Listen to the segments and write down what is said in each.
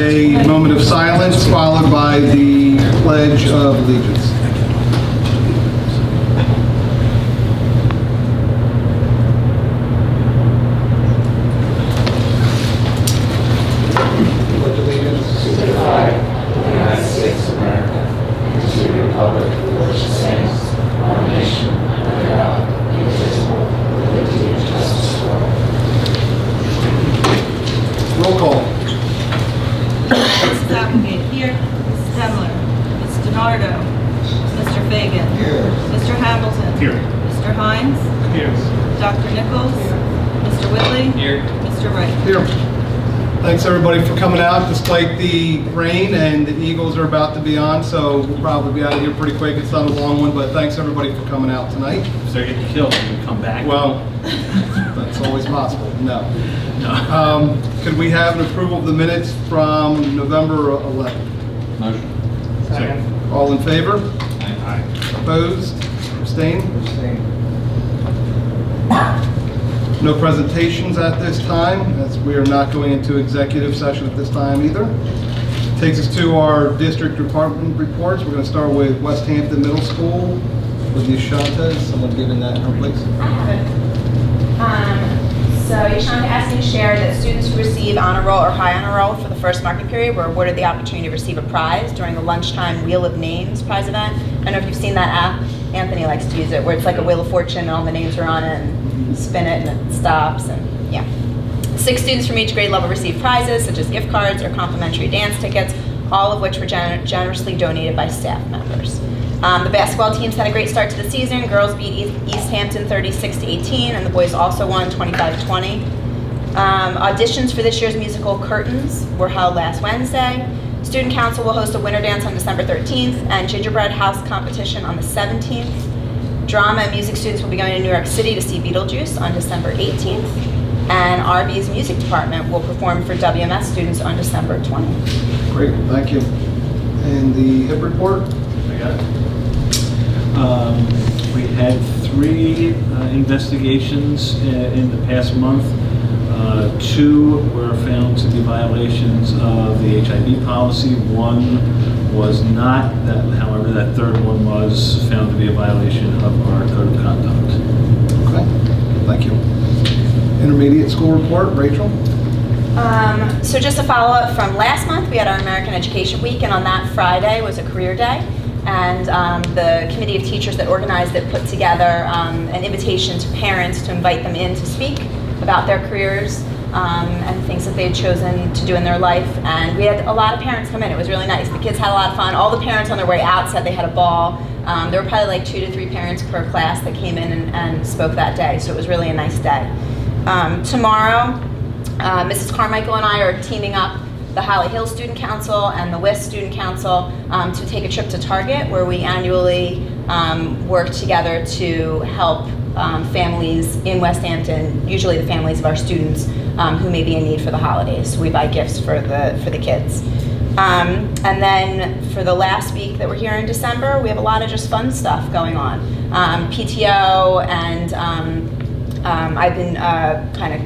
a moment of silence followed by the Pledge of Allegiance. Pledge allegiance to the flag of the United States of America and to the republic for which it stands, one nation, under God, indivisible, with liberty and justice for all. Roll call. Mrs. Applegate. Here. Mrs. Demler. Mrs. DiNardo. Mr. Fagan. Here. Mr. Hamilton. Here. Mr. Hines. Here. Dr. Nichols. Mr. Whitley. Here. Mr. Wright. Here. Thanks everybody for coming out despite the rain, and the Eagles are about to be on, so we'll probably be out of here pretty quick. It's not a long one, but thanks everybody for coming out tonight. If they're getting killed, we come back. Well, that's always possible. No. No. Could we have an approval of the minutes from November 11th? Motion. Second. All in favor? Aye. Opposed? Abstained? No presentations at this time, as we are not going into executive session at this time either. Takes us to our district department reports. We're going to start with Westampton Middle School with Yashanta. Is someone giving that her place? I have it. So Yashanta asked me to share that students who receive honor roll or high honor roll for the first marking period were awarded the opportunity to receive a prize during the lunchtime Wheel of Names prize event. I don't know if you've seen that app. Anthony likes to use it, where it's like a Wheel of Fortune and all the names are on it, and you spin it and it stops, and yeah. 6 students from each grade level received prizes, such as gift cards or complimentary dance tickets, all of which were generously donated by staff members. The basketball teams had a great start to the season. Girls beat East Hampton 36-18, and the boys also won 25-20. Auditions for this year's musical Curtains were held last Wednesday. Student Council will host a winter dance on December 13th and gingerbread house competition on the 17th. Drama and music students will be going to New York City to see Beetlejuice on December 18th. And RB's music department will perform for WMS students on December 20th. Great, thank you. And the HIP report? I got it. We had 3 investigations in the past month. 2 were found to be violations of the HIV policy. 1 was not. However, that 3rd one was found to be a violation of our code of conduct. Okay, thank you. Intermediate school report, Rachel? So just a follow-up from last month, we had our American Education Week, and on that Friday was a career day. And the committee of teachers that organized it put together an invitation to parents to invite them in to speak about their careers and things that they had chosen to do in their life. And we had a lot of parents come in. It was really nice. The kids had a lot of fun. All the parents on their way out said they had a ball. There were probably like 2 to 3 parents per class that came in and spoke that day. So it was really a nice day. Tomorrow, Mrs. Carmichael and I are teaming up the Holly Hill Student Council and the WIS Student Council to take a trip to Target, where we annually work together to help families in Westampton, usually the families of our students who may be in need for the holidays. So we buy gifts for the kids. And then for the last week that we're here in December, we have a lot of just fun stuff going on. PTO, and I've been kind of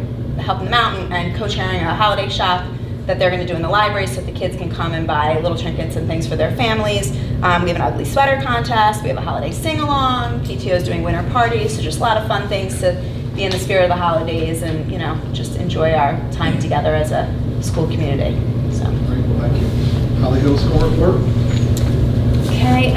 helping them out and co-chairing a holiday shop that they're going to do in the library so that the kids can come and buy little trinkets and things for their families. We have an ugly sweater contest. We have a holiday sing-along. PTO is doing winter parties, so just a lot of fun things to be in the spirit of the holidays and, you know, just enjoy our time together as a school community. So. Great, well, thank you. Holly Hill School report? Okay,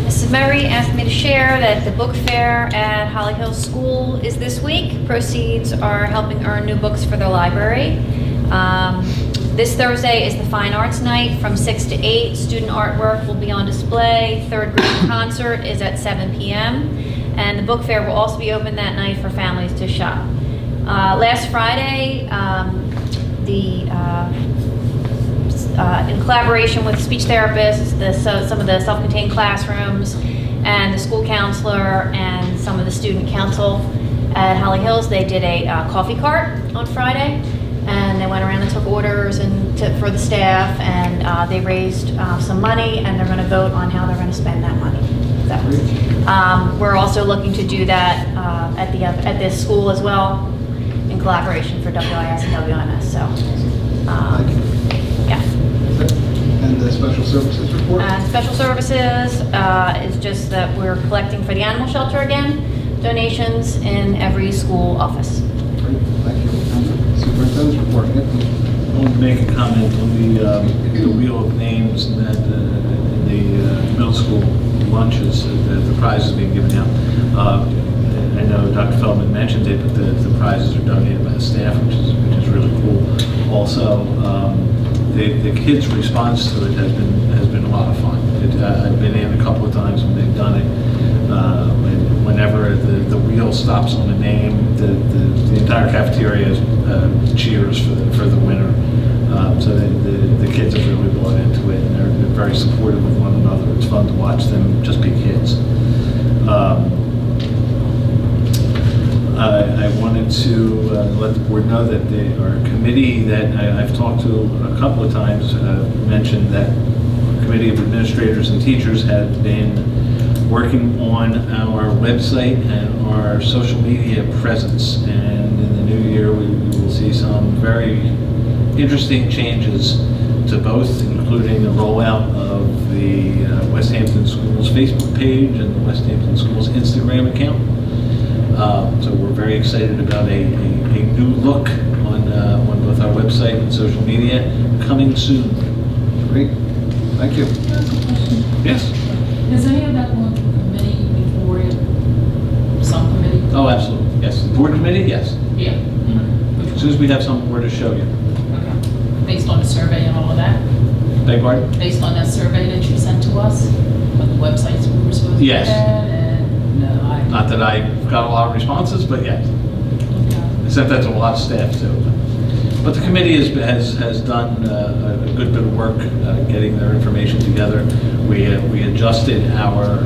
Mrs. Murray asked me to share that the book fair at Holly Hill School is this week. Proceeds are helping earn new books for their library. This Thursday is the Fine Arts Night from 6 to 8. Student artwork will be on display. 3rd grade concert is at 7 p.m. And the book fair will also be open that night for families to shop. Last Friday, in collaboration with speech therapists, some of the self-contained classrooms, and the school counselor and some of the student council at Holly Hills, they did a coffee cart on Friday. And they went around and took orders for the staff, and they raised some money, and they're going to vote on how they're going to spend that money. We're also looking to do that at this school as well, in collaboration for WIS and WMS. So, yeah. services report? Special services is just that we're collecting for the animal shelter again, donations in every school office. Great, thank you. Superintendent's report. Anthony? I want to make a comment on the wheel of names that in the middle school lunches, the prizes being given out. I know Dr. Feldman mentioned it, but the prizes are donated by the staff, which is really cool. Also, the kids' response to it has been a lot of fun. I've been in a couple of times when they've done it. Whenever the wheel stops on a name, the entire cafeteria cheers for the winner. So the kids have really bought into it, and they're very supportive of one another. It's fun to watch them just be kids. I wanted to let the board know that our committee that I've talked to a couple of times mentioned that our committee of administrators and teachers have been working on our website and our social media presence. And in the new year, we will see some very interesting changes to both, including the rollout of the Westampton Schools Facebook page and the Westampton Schools Instagram account. So we're very excited about a new look on both our website and social media coming soon. Great, thank you. Yes? Is any of that going to committee before some committee? Oh, absolutely. Yes. Board committee? Yes. Yeah. As soon as we have something more to show you. Okay. Based on the survey and all of that? Beg pardon? Based on that survey that you sent to us, of the websites we were supposed to Yes. look at, and no, Not that I got a lot of responses, but yes. Okay. I sent that to a lot of staff too. But the committee has done a good bit of work getting their information together. We adjusted our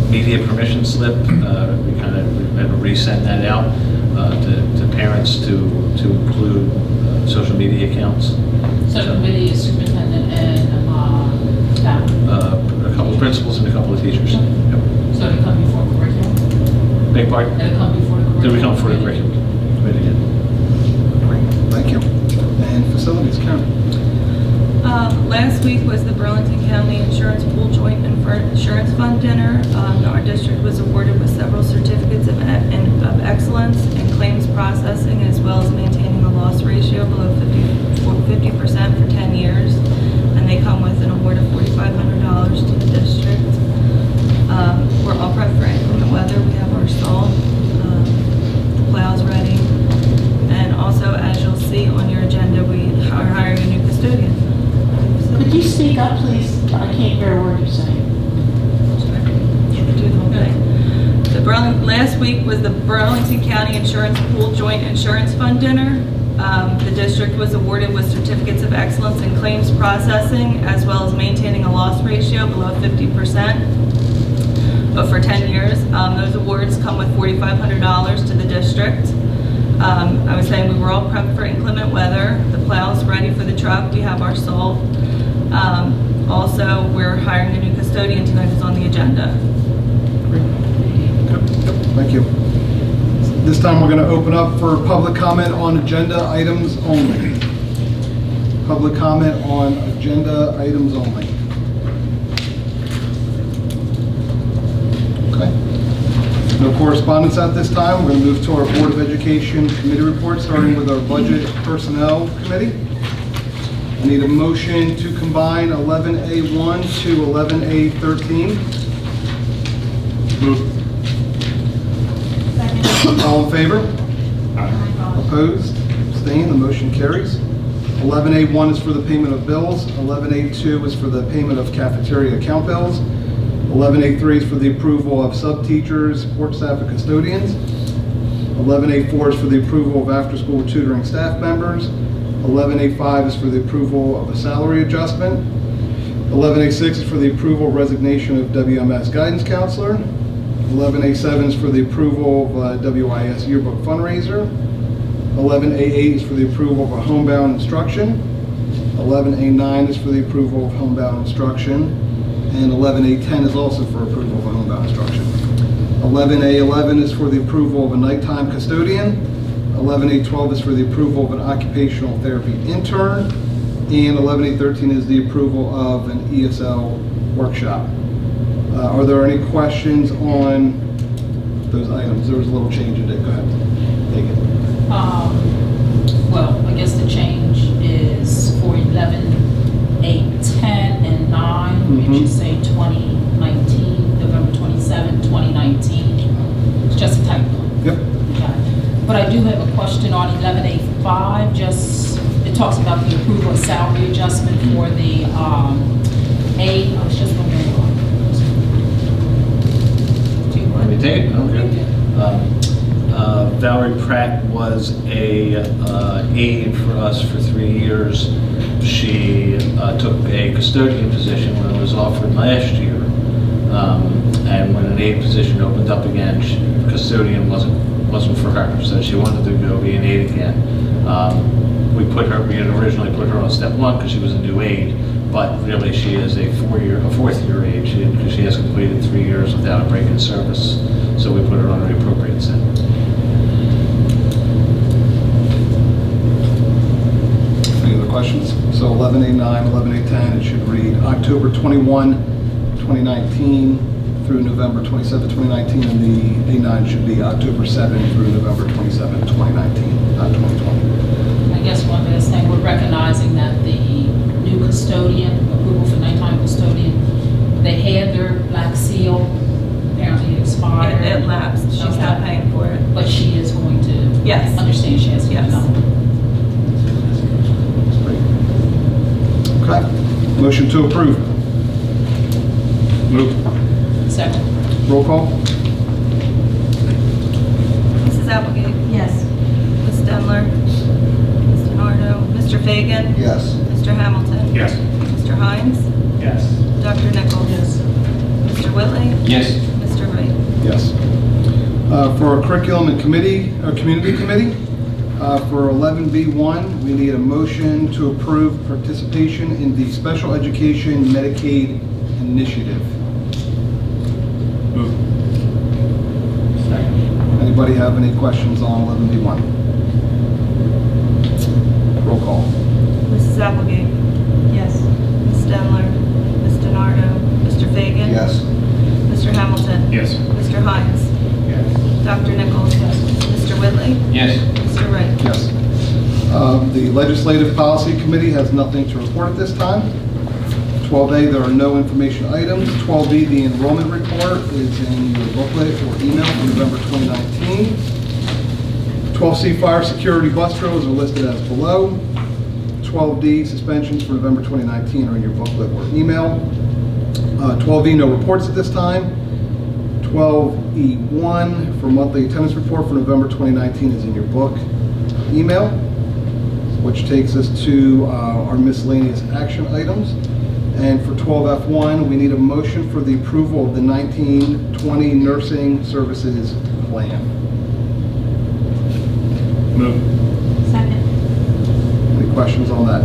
media permission slip. We had to resend that out to parents to include social media accounts. So the committee is superintendent and staff. A couple of principals and a couple of teachers. Yep. So they come before curriculum? Big part. They come before the curriculum? Did we come for the committee? curriculum committee? Yeah. Great, thank you. And facilities, Karen? Last week was the Burlington County Insurance Pool Joint Insurance Fund dinner. Our district was awarded with several certificates of excellence in claims processing, as well as maintaining a loss ratio below 50% for 10 years. And they come with an award of $4,500 to the district. We're all prepped for inclement weather. We have our salt, the plows ready. And also, as you'll see on your agenda, we are hiring a new custodian. Could you speak up, please? I can't hear a word you're saying. Do the whole thing. Last week was the Burlington County Insurance Pool Joint Insurance Fund dinner. The district was awarded with certificates of excellence in claims processing, as well as maintaining a loss ratio below 50%, but for 10 years. Those awards come with $4,500 to the district. I was saying we were all prepped for inclement weather. The plow's ready for the truck. We have our salt. Also, we're hiring a new custodian tonight, who's on the agenda. Thank you. This time we're going to open up for public comment on agenda items only. Public comment on agenda items only. Okay. No correspondence at this time. We're going to move to our Board of Education committee report, starting with our Budget Personnel Committee. I need a motion to combine 11A1 to 11A13. Move. All in favor? Opposed? Abstained? The motion carries. 11A1 is for the payment of bills. 11A2 is for the payment of cafeteria account bills. 11A3 is for the approval of sub-teachers, support staff, and custodians. 11A4 is for the approval of after-school tutoring staff members. 11A5 is for the approval of a salary adjustment. 11A6 is for the approval of resignation of WMS guidance counselor. 11A7 is for the approval of WIS yearbook fundraiser. 11A8 is for the approval of a homebound instruction. 11A9 is for the approval of homebound instruction. And 11A10 is also for approval of a homebound instruction. 11A11 is for the approval of a nighttime custodian. 11A12 is for the approval of an occupational therapy intern. And 11A13 is the approval of an ESL workshop. Are there any questions on those items? There was a little change in it. Go ahead. Take it. Well, I guess the change is for 11, 8, 10, and 9. It Mhm. should say 2019, November 27, 2019. It's just a typo. Yep. Okay. But I do have a question on 11A5, just, it talks about the approval of salary adjustment for the, I was just wondering why. Do you Let me want? take it? Okay. Valerie Pratt was a aide for us for 3 years. She took a custodian position when it was offered last year. And when an aide position opened up again, custodian wasn't for her, so she wanted to go be an aide again. We had originally put her on step 1 because she was a new aide, but really she is a fourth year aide because she has completed 3 years without a break in service. So we put her on the appropriate set. Any other questions? So 11A9, 11A10, it should read October 21, 2019 through November 27, 2019, and the A9 should be October 7 through November 27, 2019, not 2020. I guess one last thing, we're recognizing that the new custodian, approval for nighttime custodian, they had their black seal, apparently it expired. It lapsed. She's not Okay. paying for it. But she is going to. Yes. Understand she has to. Yes. Okay. Motion to approve. Move. Second. Roll call. Mrs. Applegate? Yes. Ms. Demler? Mr. Nardo? Mr. Fagan? Yes. Mr. Hamilton? Yes. Mr. Hines? Yes. Dr. Nichols? Yes. Mr. Whitley? Yes. Mr. Wright? Yes. For our curriculum and committee, our community committee, for 11B1, we need a motion to approve participation in the Special Education Medicaid Initiative. Move. Anybody have any questions on 11B1? Roll call. Mrs. Applegate? Yes. Ms. Demler? Mr. Nardo? Mr. Fagan? Mr. Hamilton? Yes. Mr. Hines? Yes. Dr. Nichols? Mr. Whitley? Yes. Mr. Wright? Yes. The Legislative Policy Committee has nothing to report at this time. 12A, there are no information items. 12B, the enrollment report is in your booklet or email from November 2019. 12C, fire security bus drills are listed as below. 12D, suspensions for November 2019 are in your booklet or email. 12E, no reports at this time. 12E1 for monthly attendance report for November 2019 is in your book, email, which takes us to our miscellaneous action items. And for 12F1, we need a motion for the approval of the 1920 nursing services plan. Move. Second. Any questions on that?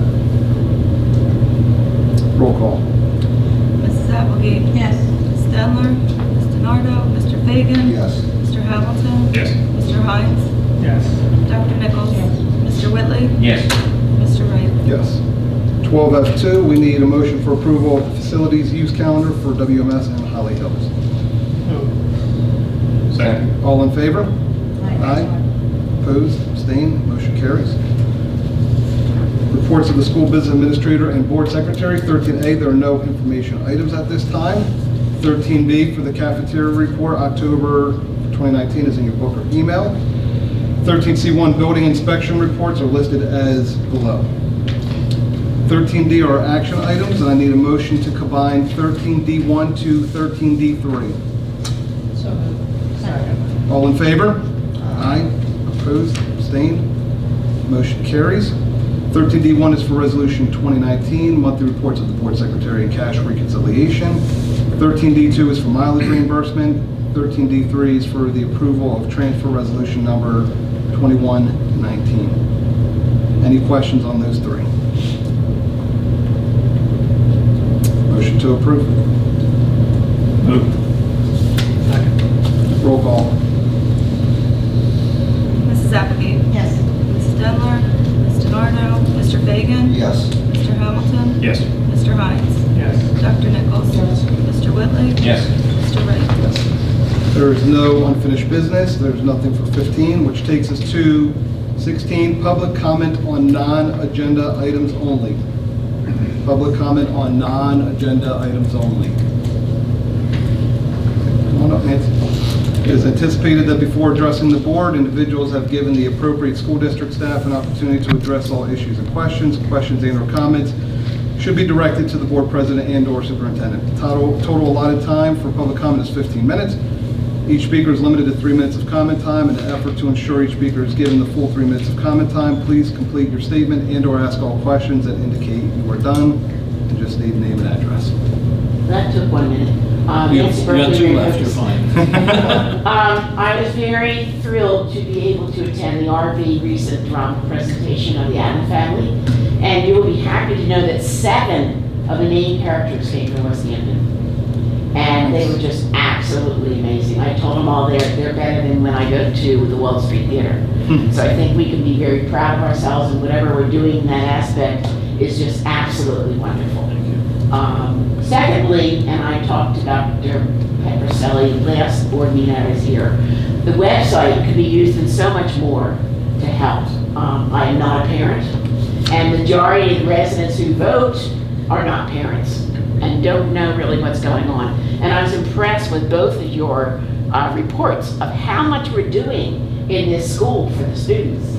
Roll call. Mrs. Applegate? Yes. Ms. Demler? Mr. Nardo? Mr. Fagan? Yes. Mr. Hamilton? Yes. Mr. Hines? Yes. Dr. Nichols? Yes. Mr. Whitley? Yes. Mr. Wright? Yes. 12F2, we need a motion for approval of the facilities use calendar for WMS and Holly Hills. Second. All in favor? Aye. Opposed? Abstained? Motion carries. Reports of the school business administrator and board secretary. 13A, there are no information items at this time. 13B for the cafeteria report, October 2019 is in your book or email. 13C1 building inspection reports are listed as below. 13D are action items, and I need a motion to combine 13D1 to 13D3. So moved. Second. All in favor? Aye. Opposed? Abstained? Motion carries. 13D1 is for Resolution 2019, monthly reports of the board secretary and cash reconciliation. 13D2 is for mileage reimbursement. 13D3 is for the approval of transfer resolution number 2119. Any questions on those three? Motion to approve. Move. Roll call. Mrs. Applegate? Yes. Mrs. Demler? Mr. Nardo? Mr. Fagan? Yes. Mr. Hamilton? Yes. Mr. Hines? Yes. Dr. Nichols? Yes. Mr. Whitley? Yes. Mr. Wright? There's no unfinished business. There's nothing for 15, which takes us to 16, public comment on non-agenda items only. Public comment on non-agenda items only. Come on up, Nancy. It is anticipated that before addressing the board, individuals have given the appropriate school district staff an opportunity to address all issues and questions. Questions and/or comments should be directed to the board president and/or superintendent. Total allotted time for public comment is 15 minutes. Each speaker is limited to 3 minutes of comment time. In an effort to ensure each speaker is given the full 3 minutes of comment time, please complete your statement and/or ask all questions that indicate you are done, and just need name and address. That took 1 minute. You Nancy got Berkeley, two Mary left, you're Hutchinson. fine. I was very thrilled to be able to attend the RV recent drama presentation of the Adam family, and you will be happy to know that 7 of the main characters came from Westampton, and they were just absolutely amazing. I told them all they're better than when I go to the Wall Street Theater. So I think we can be very proud of ourselves, and whatever we're doing in that aspect is just absolutely wonderful. Secondly, and I talked to Dr. Petroselli last board meeting I was here, the website could be used in so much more to help. I am not a parent, and the majority of the residents who vote are not parents and don't know really what's going on. And I was impressed with both of your reports of how much we're doing in this school for the students.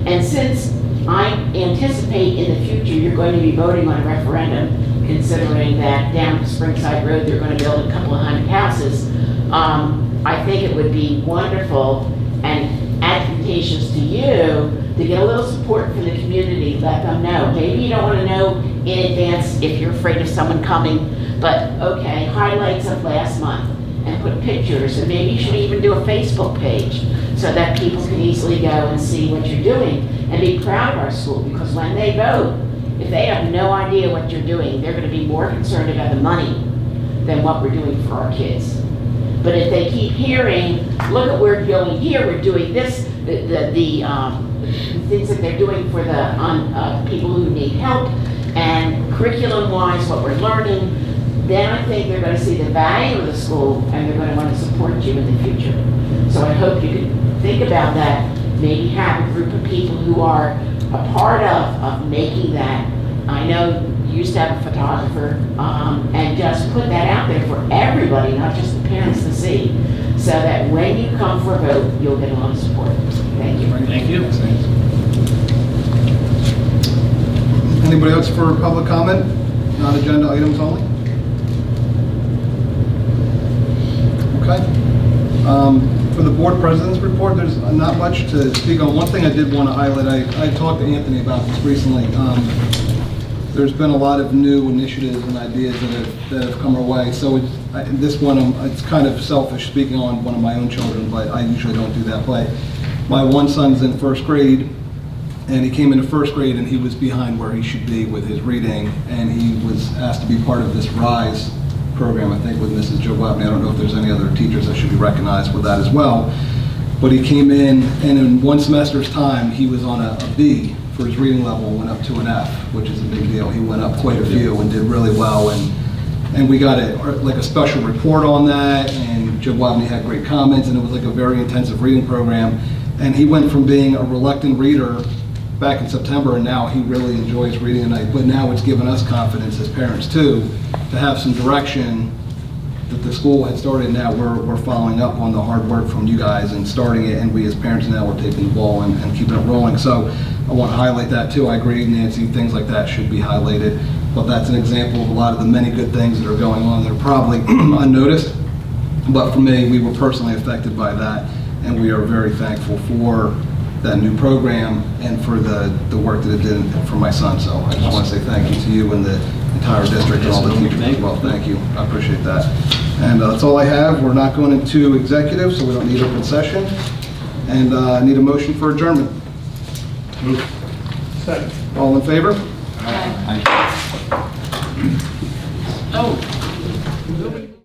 And since I anticipate in the future you're going to be voting on a referendum, considering that down Springside Road they're going to build a couple of 100 houses, I think it would be wonderful and advantageous to you to get a little support from the community. Let them know. Maybe you don't want to know in advance if you're afraid of someone coming, but okay, highlights of last month and put pictures, and maybe you should even do a Facebook page so that people can easily go and see what you're doing and be proud of our school, because when they vote, if they have no idea what you're doing, they're going to be more concerned about the money than what we're doing for our kids. But if they keep hearing, look at we're going here, we're doing this, the things that they're doing for the people who need help, and curriculum-wise, what we're learning, then I think they're going to see the value of the school, and they're going to want to support you in the future. So I hope you can think about that. Maybe have a group of people who are a part of making that. I know you used to have a photographer, and just put that out there for everybody, not just the parents to see, so that when you come for a vote, you'll get a lot of support. Thank you. Thank you. Anybody else for public comment? Non-agenda items only? Okay. For the board president's report, there's not much to speak on. One thing I did want to highlight, I talked to Anthony about this recently. There's been a lot of new initiatives and ideas that have come our way. So this one, it's kind of selfish speaking on one of my own children, but I usually don't do that. But my one son's in first grade, and he came into first grade and he was behind where he should be with his reading, and he was asked to be part of this RISE program, I think with Mrs. Joe Webney. I don't know if there's any other teachers that should be recognized with that as well. But he came in, and in one semester's time, he was on a B for his reading level, went up to an F, which is a big deal. He went up quite a few and did really well, and we got like a special report on that, and Joe Webney had great comments, and it was like a very intensive reading program. And he went from being a reluctant reader back in September, and now he really enjoys reading at night. But now it's given us confidence as parents too, to have some direction that the school had started. Now we're following up on the hard work from you guys and starting it, and we as parents now are taking the ball and keeping it rolling. So I want to highlight that too. I agree, Nancy, things like that should be highlighted, but that's an example of a lot of the many good things that are going on that are probably unnoticed. But for me, we were personally affected by that, and we are very thankful for that new program and for the work that it did for my son. So I just want to say thank you to you and the entire district and all the teachers as well. Thank you. I appreciate that. And that's all I have. We're not going into executive, so we don't need open session. And I need a motion for adjournment. Move. All in favor? Oh.